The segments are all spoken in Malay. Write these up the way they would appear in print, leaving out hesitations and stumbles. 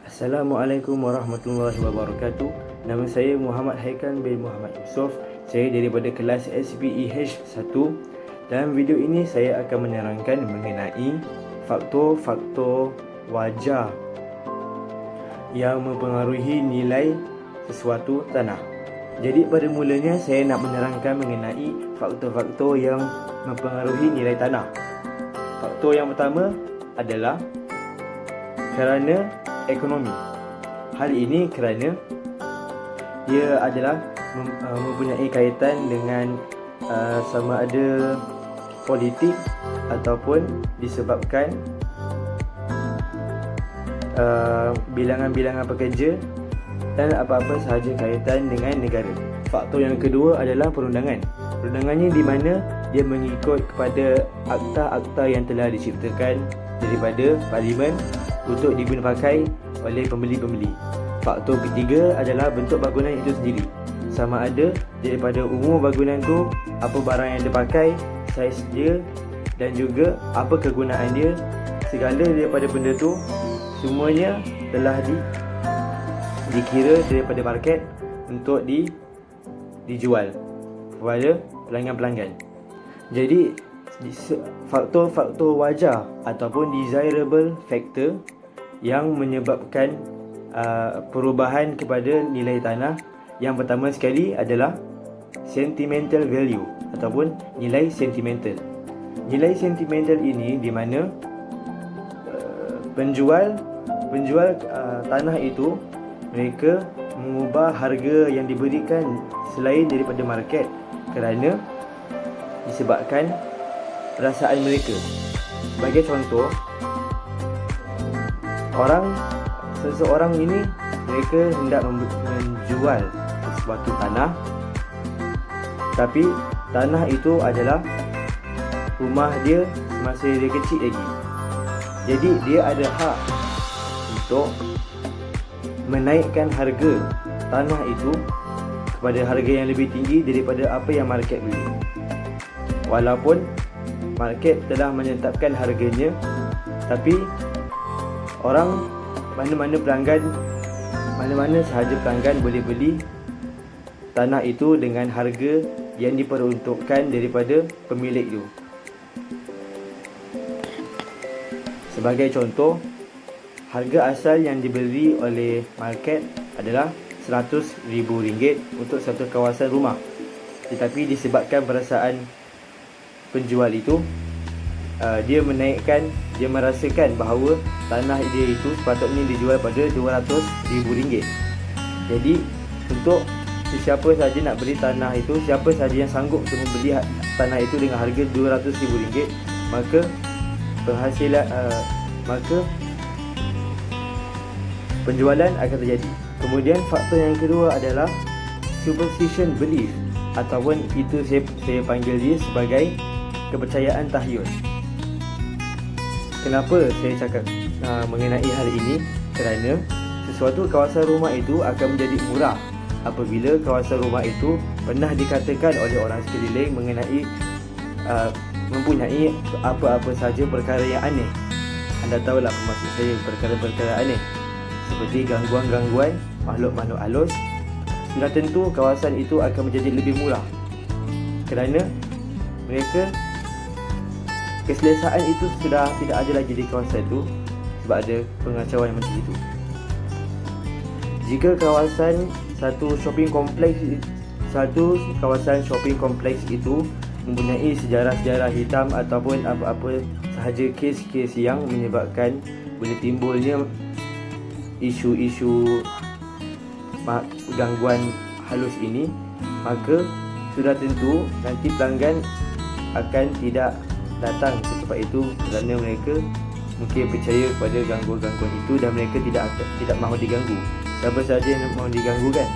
Assalamualaikum warahmatullahi wabarakatuh. Nama saya Muhammad Haikan bin Muhammad Yusof. Saya daripada kelas SPEH 1. Dalam video ini saya akan menerangkan mengenai faktor-faktor wajar yang mempengaruhi nilai sesuatu tanah. Jadi pada mulanya saya nak menerangkan mengenai faktor-faktor yang mempengaruhi nilai tanah. Faktor yang pertama adalah kerana ekonomi. Hal ini kerana ia adalah mempunyai kaitan dengan sama ada politik ataupun disebabkan bilangan-bilangan pekerja dan apa-apa sahaja kaitan dengan negara. Faktor yang kedua adalah perundangan. Perundangannya di mana dia mengikut kepada akta-akta yang telah diciptakan daripada parlimen untuk diguna pakai oleh pembeli-pembeli. Faktor ketiga adalah bentuk bangunan itu sendiri. Sama ada daripada umur bangunan tu, apa barang yang dipakai, saiz dia dan juga apa kegunaan dia. Segala daripada benda tu semuanya telah dikira daripada market untuk dijual kepada pelanggan-pelanggan. Jadi faktor-faktor wajar ataupun desirable factor yang menyebabkan perubahan kepada nilai tanah. Yang pertama sekali adalah sentimental value ataupun nilai sentimental. Nilai sentimental ini di mana penjual tanah itu mereka mengubah harga yang diberikan selain daripada market kerana disebabkan perasaan mereka. Sebagai contoh, seseorang ini mereka hendak menjual sesuatu tanah, tapi tanah itu adalah rumah dia semasa dia kecil lagi. Jadi dia ada hak untuk menaikkan harga tanah itu kepada harga yang lebih tinggi daripada apa yang market beli. Walaupun market telah menetapkan harganya, tapi mana-mana sahaja pelanggan boleh beli tanah itu dengan harga yang diperuntukkan daripada pemilik itu. Sebagai contoh, harga asal yang dibeli oleh market adalah RM100,000 untuk satu kawasan rumah. Tetapi disebabkan perasaan penjual itu, dia merasakan bahawa tanah dia itu sepatutnya dijual pada RM200,000. Jadi untuk sesiapa sahaja nak beli tanah itu, siapa sahaja yang sanggup untuk membeli tanah itu dengan harga RM200,000, maka penjualan akan terjadi. Kemudian faktor yang kedua adalah superstition belief, ataupun itu saya panggil dia sebagai kepercayaan tahyul. Kenapa saya cakap mengenai hal ini? Kerana sesuatu kawasan rumah itu akan menjadi murah apabila kawasan rumah itu pernah dikatakan oleh orang sekeliling mempunyai apa-apa sahaja perkara yang aneh. Anda tahulah apa maksud saya, perkara-perkara aneh seperti gangguan-gangguan makhluk-makhluk halus. Sudah tentu kawasan itu akan menjadi lebih murah kerana mereka keselesaan itu sudah tidak ada lagi di kawasan itu sebab ada pengacauan macam itu. Jika satu kawasan shopping kompleks itu mempunyai sejarah-sejarah hitam ataupun apa-apa sahaja kes-kes yang menyebabkan boleh timbulnya isu-isu gangguan halus ini, maka sudah tentu nanti pelanggan akan tidak datang ke tempat itu kerana mereka mungkin percaya kepada gangguan-gangguan itu dan mereka tidak mahu diganggu. Siapa sahaja yang mahu diganggu kan?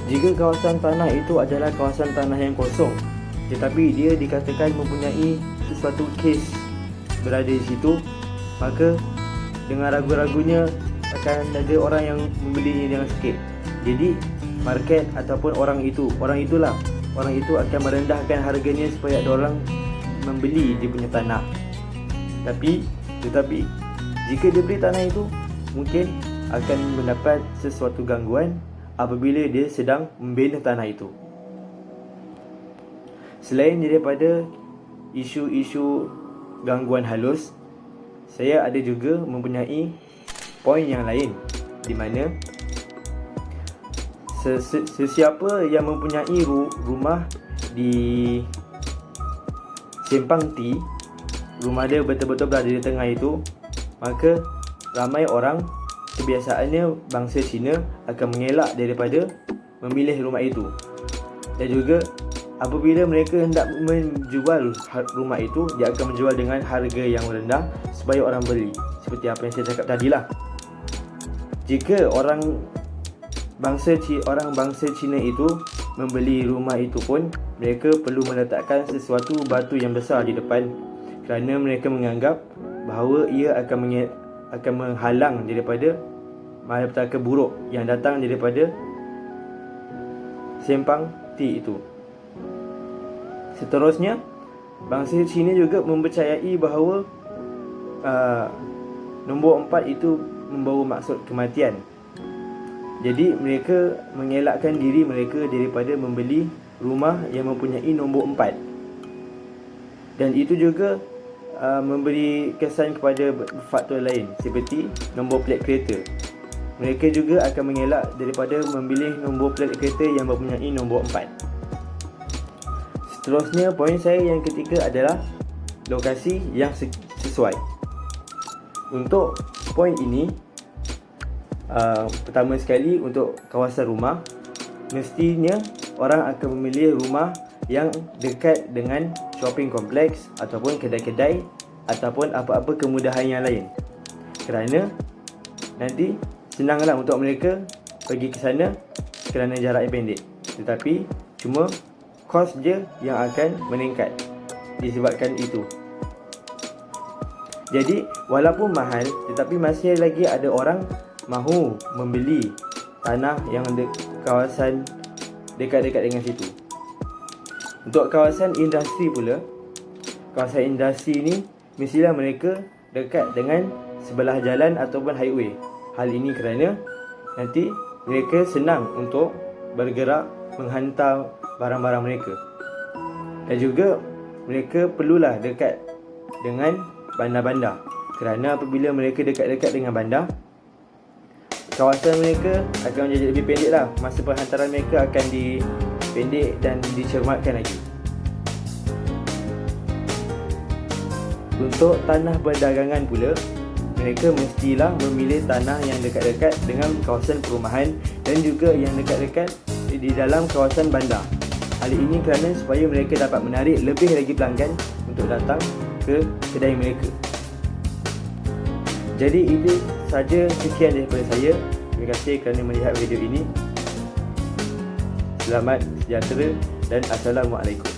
Jika kawasan tanah itu adalah kawasan tanah yang kosong, tetapi dia dikatakan mempunyai sesuatu kes berada di situ, maka dengan ragu-ragunya akan ada orang yang membelinya dengan sikit. Jadi market ataupun orang itu akan merendahkan harganya supaya ada orang membeli dia punya tanah. Tetapi Jika dia beli tanah itu, mungkin akan mendapat sesuatu gangguan apabila dia sedang membina tanah itu. Selain daripada isu-isu gangguan halus, saya ada juga mempunyai poin yang lain di mana sesiapa yang mempunyai rumah di Simpang T, rumah dia betul-betul berada di tengah itu, maka ramai orang, kebiasaannya bangsa Cina, akan mengelak daripada memilih rumah itu. Dan juga apabila mereka hendak menjual rumah itu, dia akan menjual dengan harga yang rendah supaya orang beli. Seperti apa yang saya cakap tadilah. Jika orang bangsa Cina itu membeli rumah itu pun, mereka perlu meletakkan sesuatu batu yang besar di depan, kerana mereka menganggap bahawa ia akan menghalang daripada malapetaka buruk yang datang daripada Simpang T itu. Seterusnya, bangsa Cina juga mempercayai bahawa nombor 4 itu membawa maksud kematian. Jadi mereka mengelakkan diri mereka daripada membeli rumah yang mempunyai nombor 4. Dan itu juga memberi kesan kepada faktor lain seperti nombor plat kereta. Mereka juga akan mengelak daripada memilih nombor plat kereta yang mempunyai nombor 4. Seterusnya, poin saya yang ketiga adalah lokasi yang sesuai. Untuk poin ini, pertama sekali, untuk kawasan rumah, mestinya orang akan memilih rumah yang dekat dengan shopping kompleks ataupun kedai-kedai ataupun apa-apa kemudahan yang lain. Kerana nanti senanglah untuk mereka pergi ke sana kerana jarak yang pendek. Tetapi cuma kos je yang akan meningkat disebabkan itu. Jadi walaupun mahal, tetapi masih lagi ada orang mahu membeli tanah yang kawasan dekat-dekat dengan situ. Untuk kawasan industri pula, kawasan industri ni mestilah mereka dekat dengan sebelah jalan ataupun highway. Hal ini kerana nanti mereka senang untuk bergerak menghantar barang-barang mereka. Dan juga mereka perlulah dekat dengan bandar-bandar, kerana apabila mereka dekat-dekat dengan bandar, kawasan mereka akan menjadi lebih pendek lah. Masa perhantaran mereka akan dipendek dan dicermatkan lagi. Untuk tanah perdagangan pula, mereka mestilah memilih tanah yang dekat-dekat dengan kawasan perumahan dan juga yang dekat-dekat di dalam kawasan bandar. Hal ini kerana supaya mereka dapat menarik lebih lagi pelanggan untuk datang ke kedai mereka. Jadi itu saja, sekian daripada saya. Terima kasih kerana melihat video ini. Selamat sejahtera dan Assalamualaikum.